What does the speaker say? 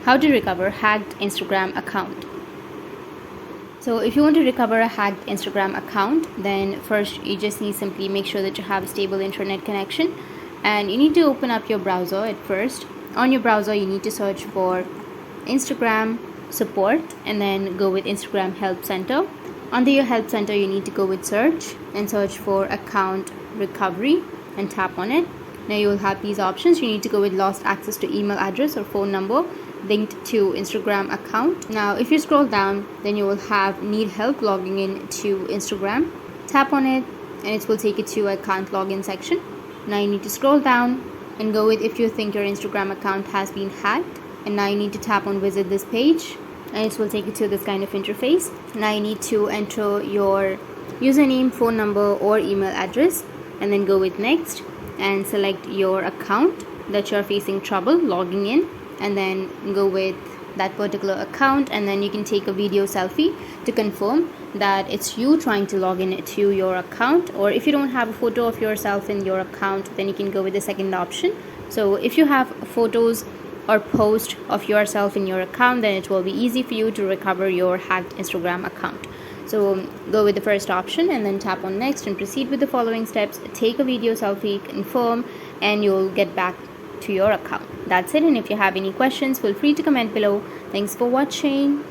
How to recover hacked Instagram account. So if you want to recover a hacked Instagram account, then first you just need simply make sure that you have a stable internet connection, and you need to open up your browser at first. On your browser you need to search for Instagram support and then go with Instagram help center. Under your help center you need to go with search and search for account recovery and tap on it. Now you will have these options. You need to go with lost access to email address or phone number linked to Instagram account. Now if you scroll down, then you will have need help logging in to Instagram. Tap on it and it will take you to account login section. Now you need to scroll down and go with if you think your Instagram account has been hacked, and now you need to tap on visit this page and it will take you to this kind of interface. Now you need to enter your username, phone number or email address and then go with next and select your account that you're facing trouble logging in, and then go with that particular account, and then you can take a video selfie to confirm that it's you trying to log in to your account. Or if you don't have a photo of yourself in your account, then you can go with the second option. So if you have photos or post of yourself in your account, then it will be easy for you to recover your hacked Instagram account. So go with the first option and then tap on next and proceed with the following steps. Take a video selfie, confirm, and you'll get back to your account. That's it. And if you have any questions, feel free to comment below. Thanks for watching.